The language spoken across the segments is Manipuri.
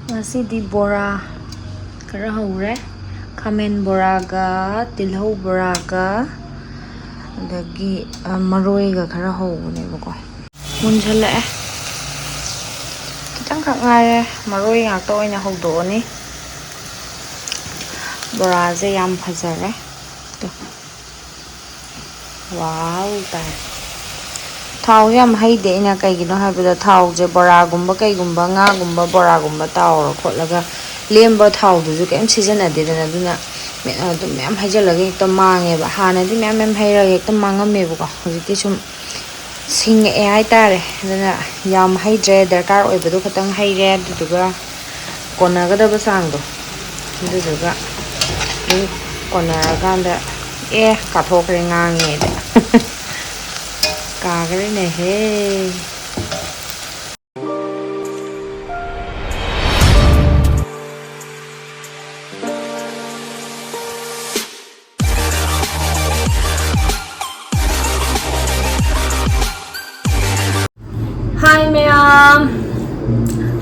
Ngasidi bora khara hꯧꯔꯦ khamen boraga tilhau boraga adagi maroiga khara hꯧꯕꯅꯦꯕꯀꯣ ꯃꯨꯟꯖꯜꯂꯛꯑꯦ kitang khak ngaire maroi ngakta oina hꯧꯗꯣꯛꯑꯅꯤ boraze yam phajare wow tai thau yam haide ina kaigino habida thauje boragumba kaigumba ngagumba boragumba taawra khotlaga lemba thauduju kem sijanadedana duna adum mem haijalaga hekta mangeba hanadi mem hairaga hekta mangamebako hojikti sum singe ai tare aduna yam haidre darkar oibadu khatang haire aduga konagadaba sangdo aduga konaraganda kathokre ngangede Kagare ne hey. Hi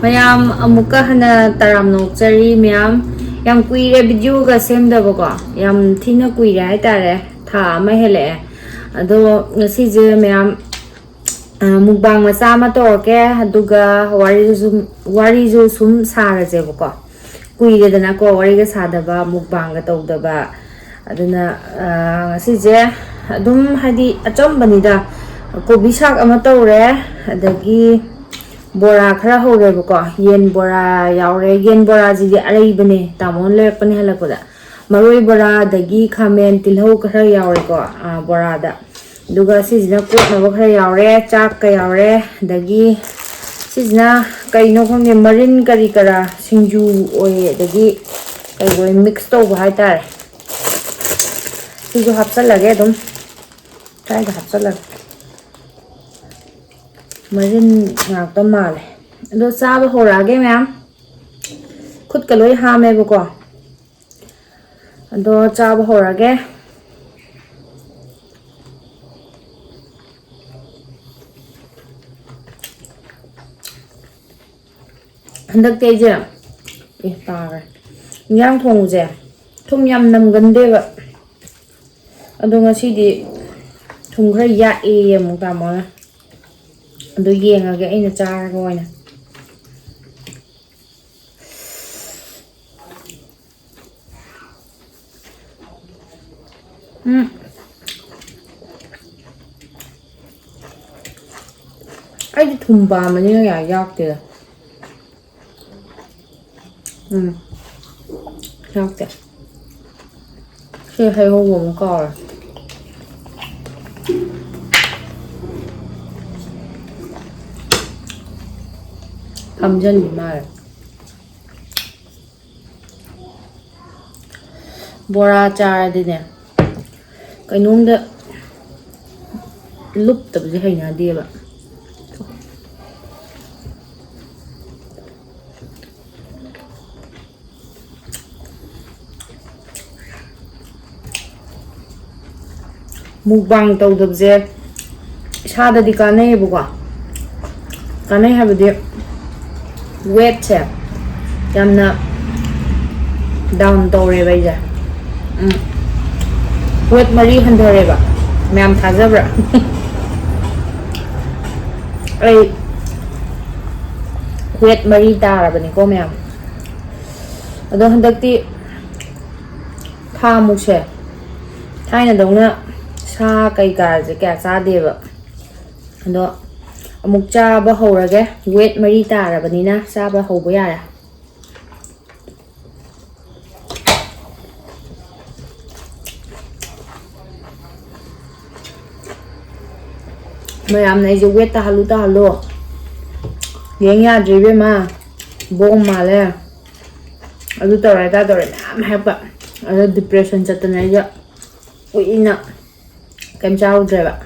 mayam amuka hana taram nokchari mayam yam kuire video ga semdabako yam thina kuire hai tare tha ama hele ado ngasi je mayam mukbang macha ma torke aduga wari ju sum saraje bako kuire dana ko wari ga sadaba mukbang ga tawdaba aduna ngasi je adum hadi achambani da kobi sak ama tawre adagi bora khara hore bako yen bora yaure yen bora ji areibane tamon lepane halakoda maroi bora dagi khamen tilhau khara yaure ko bora da duga sijina kokna khara yaure chak ka yaure dagi sijina kaino khonge marin kari kara singju oye dagi kai boy mix to hai tar siju hapsa lage dum tai da hapsa lage marin ngak to male ado sab horage ma'am khut ka loi ha me bako ado chab horage handak teje tare nyang thong je thum yam nam gande ba ado ngasi di thum khara ya mu ta mo ado yengage aina charaga oina ai thum ba mani ya yakte yakte she hay ho mo ka 감전 말 보라 짜르디네 그놈데 룹답지 해나디바 mukbang tawdabje sadadi kanai buka kanai habde weight che yamna down tore baija weight mari handore ba myam thajabra ai weight mari darabani ko myam ado handakti tha mukse thaina dongna sa kai ka je kya cha deba ado amuk chaba horage weight mari tarabanina chaba hobo yara mayam na je weight ta halu yeng ya drive ma bom male adu tore nam hapa adu depression chatana ya uina kem chau drive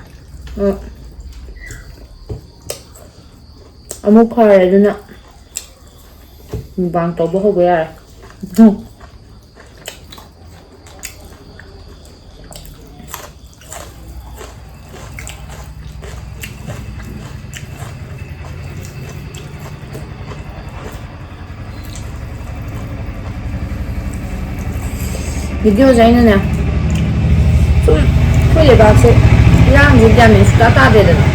amuk khare duna bang to bo hobo yara ꯚꯤꯗꯤꯑꯣꯁꯦ ꯑꯩꯅꯅꯦ ꯁꯨꯝ ꯑꯩꯈꯣꯏ ꯂꯩꯕꯥꯛꯁꯦ ꯏꯔꯥꯡꯁꯦ ꯒ꯭ꯌꯥꯟ ꯁꯨꯡꯇꯥ ꯇꯥꯗꯦꯗꯅ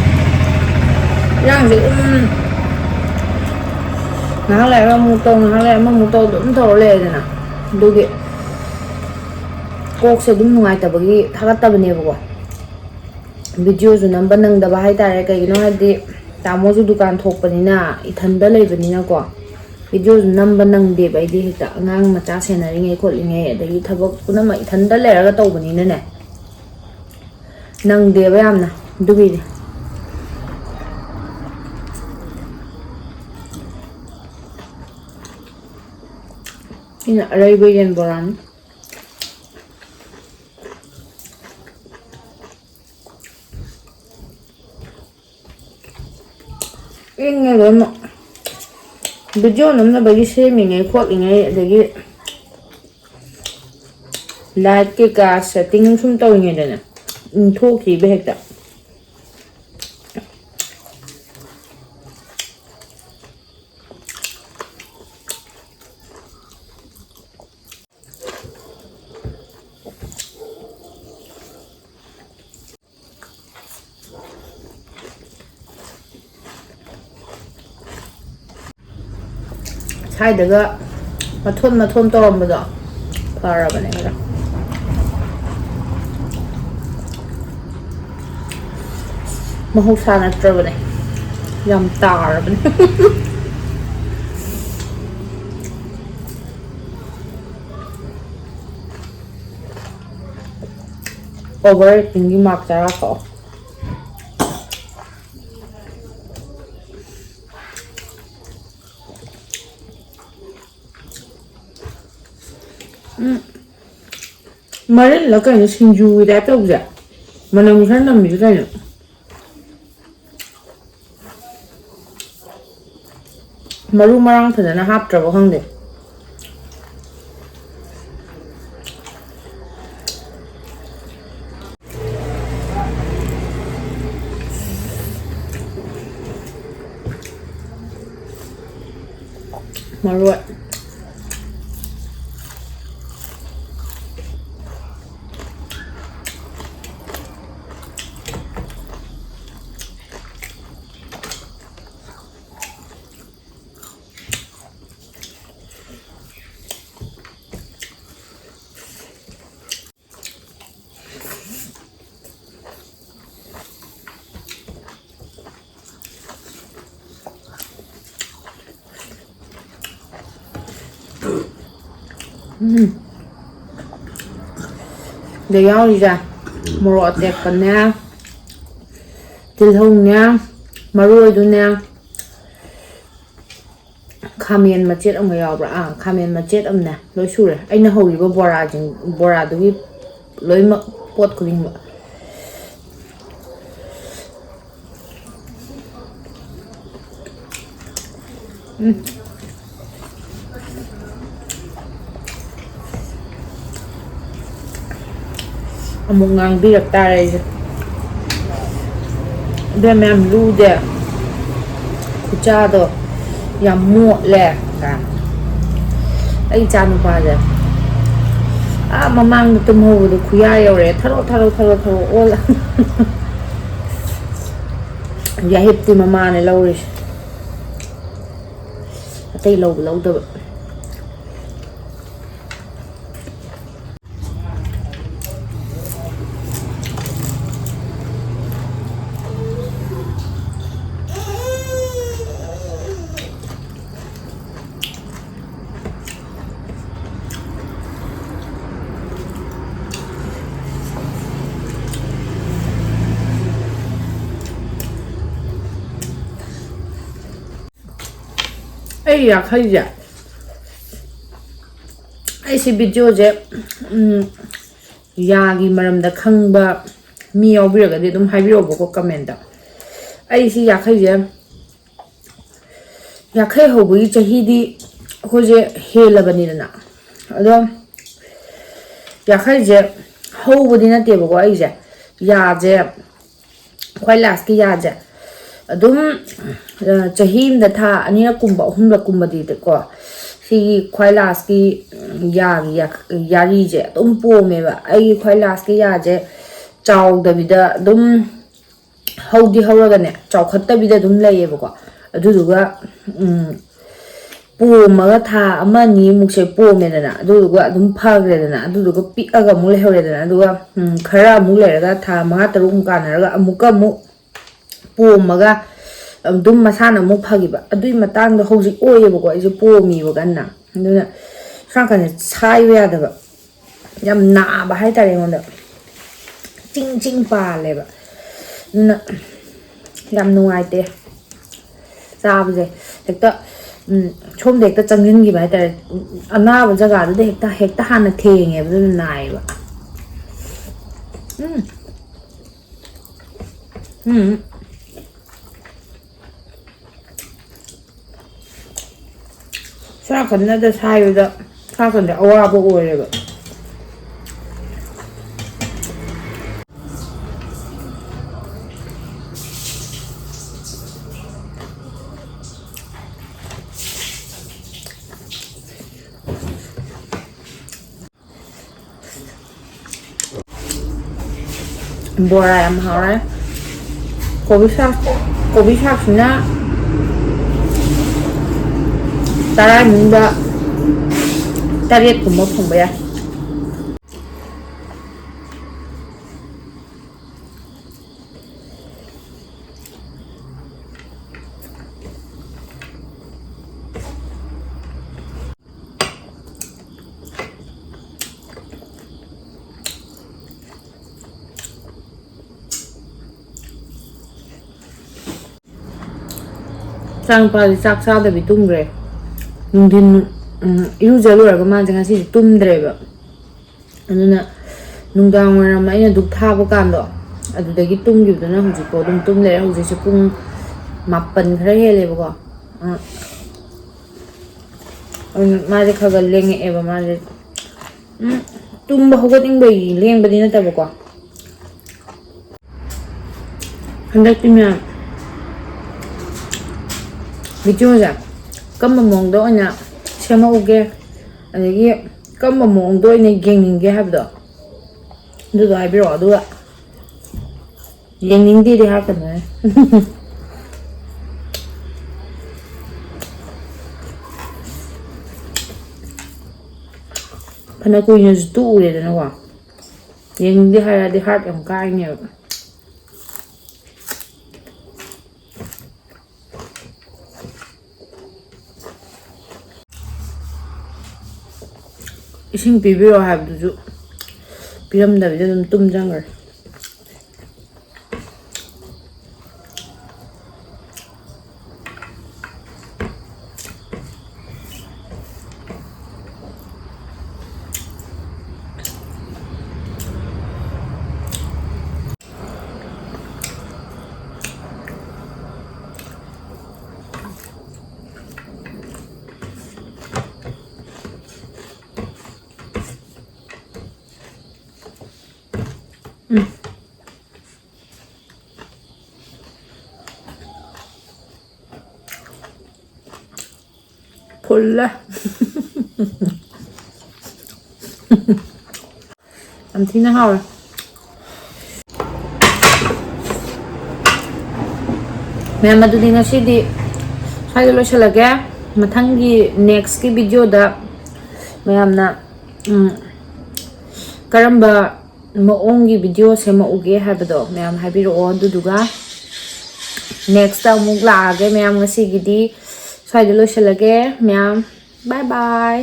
ꯏꯔꯥꯡꯁꯦꯉꯥꯏꯍꯥꯛ ꯂꯩꯔꯒ ꯑꯃꯨꯛ ꯇꯧ ꯉꯥꯏꯍꯥꯛ ꯂꯩꯔꯒ ꯑꯃꯃꯨꯛ ꯇꯧ ꯑꯗꯨꯝ ꯇꯧꯔ ꯂꯩꯔꯦꯗꯅ ꯑꯗꯨꯒꯤ ꯀꯣꯛꯁꯦ ꯑꯗꯨꯝ ꯅꯨꯡꯉꯥꯏꯇꯕꯒꯤ ꯊꯥꯒꯠꯇꯕꯅꯦꯕꯀꯣ ꯚꯤꯗꯤꯑꯣꯁꯨ ꯅꯝꯕ ꯅꯪꯗꯕ ꯍꯥꯏꯇꯥꯔꯦ ꯀꯩꯒꯤꯅꯣ ꯍꯥꯏꯗꯤ ꯇꯥꯃꯣꯁꯨ ꯗꯨꯀꯥꯟ ꯊꯣꯛꯄꯅꯤꯅ ꯏꯊꯟꯗ ꯂꯩꯕꯅꯤꯅꯀꯣ ꯚꯤꯗꯤꯑꯣꯁꯨ ꯅꯝꯕ ꯅꯪꯗꯦꯕ ꯑꯩꯗꯤ ꯍꯦꯛꯇ ꯑꯉꯥꯡ ꯃꯆꯥ ꯁꯦꯟꯅꯔꯤꯉꯩ ꯈꯣꯠꯂꯤꯉꯩ ꯑꯗꯒꯤ ꯊꯕꯛ ꯄꯨꯝꯅꯃꯛ ꯏꯊꯟꯇ ꯂꯩꯔꯒ ꯇꯧꯕꯅꯤꯅꯅꯦ ꯅꯪꯗꯦꯕ ꯌꯥꯝꯅ ꯑꯗꯨꯒꯤꯗꯤ ꯁꯤꯅ ꯑꯔꯩꯕ ꯌꯦꯟ ꯕꯣꯔꯥꯅꯤ ꯏꯪꯉꯦ ꯂꯣꯏꯅꯃꯛ ꯚꯤꯗꯤꯑꯣ ꯅꯝꯅꯕꯒꯤ ꯁꯦꯝꯃꯤꯉꯩ ꯈꯣꯠꯂꯤꯉꯩ ꯑꯗꯒꯤ ꯂꯥꯏꯠ ꯀꯩꯀꯥ ꯁꯦꯠꯇꯤꯡ ꯁꯨꯝ ꯇꯧꯔꯤꯉꯩꯗꯅꯦ ꯊꯣꯛꯈꯤꯕ ꯍꯦꯛꯇ ꯁ꯭ꯋꯥꯏꯗꯒ ꯃꯊꯣꯟ ꯇꯧꯔꯝꯕꯗꯣ ꯐꯔꯕꯅꯦ ꯈꯔ ꯃꯍꯧꯁꯥ ꯅꯠꯇ꯭ꯔꯕꯅꯦ ꯌꯥꯝ ꯇꯥꯔꯕꯅꯦ ꯑꯣꯚꯔ ꯑꯦꯛꯇꯤꯡꯒꯤ ꯃꯥꯔꯛ ꯆꯔꯥ ꯀꯛꯑꯣ ꯃꯔꯤꯜꯂ ꯀꯩꯅꯣ ꯁꯤꯡꯖꯨꯒꯤ ꯇꯥꯏꯞ ꯇꯧꯕꯁꯦ ꯃꯅꯝ ꯈꯔ ꯅꯝꯃꯤꯁꯦ ꯀꯩꯅꯣ ꯃꯔꯨ ꯃꯔꯥꯡ ꯐꯖꯅ ꯍꯥꯞꯇ꯭ꯔꯕ ꯈꯪꯗꯦ ꯃꯔꯣꯏ ꯗ ꯌꯥꯎꯔꯤꯁꯦ ꯃꯣꯔꯣꯛ ꯑꯇꯦꯛꯄꯅꯦ ꯇꯤꯜꯍꯧꯅꯦ ꯃꯔꯣꯏꯗꯨꯅꯦ ꯈꯥꯃꯦꯟ ꯃꯆꯦꯠ ꯑꯃꯒ ꯌꯥꯎꯕ꯭ꯔꯥ ꯈꯥꯃꯦꯟ ꯃꯆꯦꯠ ꯑꯃꯅꯦ ꯂꯣꯏ ꯁꯨꯔꯦ ꯑꯩꯅ ꯍꯧꯔꯤꯕ ꯕꯣꯔꯥꯗꯨꯒꯤ ꯂꯣꯏꯅꯃꯛ ꯄꯣꯠ ꯈꯨꯗꯤꯡꯃꯛ ꯑꯃꯨꯛ ꯉꯥꯡꯕꯤꯔꯛ ꯇꯥꯔꯦ ꯑꯩꯁꯦ ꯏꯕꯦꯝ ꯌꯥꯝ ꯂꯨꯗꯦ ꯈꯨꯆꯥꯗꯣ ꯌꯥꯝ ꯃꯣꯠꯂꯦ ꯑꯩ ꯏꯆꯥ ꯅꯨꯄꯥꯁꯦ ꯃꯃꯥꯡꯗ ꯇꯨꯝꯍꯧꯕꯗꯣ ꯈꯨꯌꯥ ꯌꯧꯔꯛꯑꯦ ꯊꯔꯣ ꯑꯣꯜꯂ ꯌꯥꯍꯤꯞꯇꯤ ꯃꯃꯥꯅꯦ ꯂꯧꯔꯤꯁꯦ ꯑꯇꯩ ꯂꯧꯗꯕ ꯑꯩ ꯌꯥꯈꯩꯁꯦ ꯑꯩꯁꯤ ꯚꯤꯗꯤꯑꯣꯁꯦ ꯌꯥꯒꯤ ꯃꯔꯝꯗ ꯈꯪꯕ ꯃꯤ ꯌꯥꯎꯕꯤꯔꯒꯗꯤ ꯑꯗꯨꯝ ꯍꯥꯏꯕꯤꯔꯛꯑꯣꯕꯀꯣ ꯀꯃꯦꯟꯇ ꯑꯩꯁꯤ ꯌꯥꯈꯩꯁꯦ ꯌꯥꯈꯩ ꯍꯧꯕꯒꯤ ꯆꯍꯤꯗꯤ ꯑꯩꯈꯣꯏꯁꯦ ꯍꯦꯜꯂꯕꯅꯤꯗꯅ ꯑꯗꯣ ꯌꯥꯈꯩꯁꯦ ꯍꯧꯕꯗꯤ ꯅꯠꯇꯦꯕꯀꯣ ꯑꯩꯁꯦ ꯌꯥꯁꯦ ꯈ꯭ꯋꯥꯏ ꯂꯥꯁꯀꯤ ꯌꯥꯁꯦ ꯑꯗꯨꯝ ꯆꯍꯤ ꯑꯃꯗ ꯊꯥ 2ꯔꯛꯀꯨꯝꯕ 3ꯔꯛꯀꯨꯝꯕꯗꯤꯀꯣ ꯁꯤꯒꯤ ꯈ꯭ꯋꯥꯏ ꯂꯥꯁꯀꯤ ꯌꯥꯔꯤꯁꯦ ꯑꯗꯨꯝ ꯄꯣꯝꯃꯦꯕ ꯑꯩꯒꯤ ꯈ꯭ꯋꯥꯏ ꯂꯥꯁꯀꯤ ꯌꯥꯁꯦ ꯆꯥꯎꯗꯕꯤꯗ ꯑꯗꯨꯝ ꯍꯧꯗꯤ ꯍꯧꯔꯒꯅꯦ ꯆꯥꯎꯈꯠꯇꯕꯤꯗ ꯑꯗꯨꯝ ꯂꯩꯌꯦꯕꯀꯣ ꯑꯗꯨꯗꯨꯒ ꯄꯣꯝꯃꯒ ꯊꯥ ꯑꯃ ꯑꯅꯤꯃꯨꯛꯁꯦ ꯄꯣꯝꯃꯦꯗꯅ ꯑꯗꯨꯗꯨꯒ ꯑꯗꯨꯝ ꯐꯈ꯭ꯔꯦꯗꯅ ꯑꯗꯨꯗꯨꯒ ꯄꯤꯛꯑꯒ ꯑꯃꯨꯛ ꯂꯩꯍꯧꯔꯦꯗꯅ ꯑꯗꯨꯒ ꯈꯔ ꯑꯃꯨꯛ ꯂꯩꯔꯒ ꯊꯥ 5-6 ꯀꯥꯟꯅꯔꯒ ꯑꯃꯨꯛ ꯄꯣꯝꯃꯒ ꯑꯗꯨꯝ ꯃꯁꯥꯅ ꯑꯃꯨꯛ ꯐꯈꯤꯕ ꯑꯗꯨꯏ ꯃꯇꯥꯡꯗꯣ ꯍꯧꯖꯤꯛ ꯑꯣꯏꯌꯦꯕꯀꯣ ꯑꯩꯁꯦ ꯄꯣꯝꯃꯤꯕ ꯀꯟꯅ ꯑꯗꯨꯅ ꯁꯣꯝꯀꯥꯟꯗ ꯁꯥꯏꯕ ꯌꯥꯗꯕ ꯌꯥꯝ ꯅꯥꯕ ꯍꯥꯏꯇꯥꯔꯦ ꯑꯩꯉꯣꯟꯗ ꯆꯤꯡ ꯆꯤꯡ ꯄꯥꯜꯂꯦꯕ ꯑꯗꯨꯅ ꯌꯥꯝ ꯅꯨꯡꯉꯥꯏꯇꯦ ꯆꯥꯕꯁꯦ ꯍꯦꯛꯇ ꯁꯣꯝꯗ ꯍꯦꯛꯇ ꯆꯪꯁꯤꯟꯈꯤꯕ ꯍꯥꯏꯇꯥꯔꯦ ꯑꯅꯥꯕ ꯖꯒꯥꯗꯨꯗ ꯍꯦꯛꯇ ꯍꯥꯟꯅ ꯊꯦꯡꯉꯦꯕ ꯑꯗꯨꯅ ꯅꯥꯏꯌꯦꯕ ꯁꯥꯀꯟꯅꯗ ꯁꯥꯏꯕꯗ ꯁꯥꯀꯟꯗ ꯑꯋꯥꯕ ꯑꯣꯏꯔꯦꯕ ꯕꯣꯔꯥ ꯌꯥꯝ ꯍꯥꯎꯔꯦ ꯀꯣꯕꯤ ꯁꯥꯛꯁꯤꯅ 10 9 ꯊꯣꯡꯕ ꯌꯥꯏ ꯆꯥꯛ ꯆꯥꯗꯕꯤ ꯇꯨꯝꯈ꯭ꯔꯦ ꯅꯨꯡꯊꯤꯟ ꯏꯔꯨꯖ ꯂꯣꯏꯔꯒ ꯃꯥꯁꯦ ꯉꯁꯤꯁꯦ ꯇꯨꯝꯗ꯭ꯔꯦꯕ ꯑꯗꯨꯅ ꯅꯨꯡꯗꯥꯡ ꯋꯥꯏꯔꯝ ꯑꯩꯅ ꯙꯨꯛ ꯊꯥꯕ ꯀꯥꯟꯗꯣ ꯑꯗꯨꯗꯒꯤ ꯇꯨꯝꯈꯤꯕꯗꯨꯅ ꯍꯧꯖꯤꯛꯐꯥꯎ ꯑꯗꯨꯝ ꯇꯨꯝ ꯂꯩꯔꯦ ꯍꯧꯖꯤꯛꯁꯦ ꯄꯨꯡ 7 ꯈꯔ ꯍꯦꯜꯂꯦꯕꯀꯣ माजे खगल लेंगे माजे तुम्ब हौगनिंगबगी लेंबदी नतबको हंदक्ति म्याम वीडियोजा कम मौंगदो ओइना सेमौगे अदगी कम मौंगदो ओइना येंनिंगे हाबदो दुदो हाइबिरो अदुगा येंनिंगदि हाकनो फना कुइनसु तु उरेदनवा येंनिंगदि हारादि हार्ट याम काइनेबा इसिंग पीबिरो हाबदुजु पिरमदबिदा अदुम तुमजंगर फुल्ला थीना हावे मैम अदुदी ngasidi साइड लोइसलगे मथंगी नेक्स्ट की वीडियो दा मैमना करंबा मओंगी वीडियो सेमउगे हाबदो मैम हाबिरो अदुदुगा नेक्स्ट ता मुग लागे मैम ngasiगidi साइड लोइसलगे मैम बाय बाय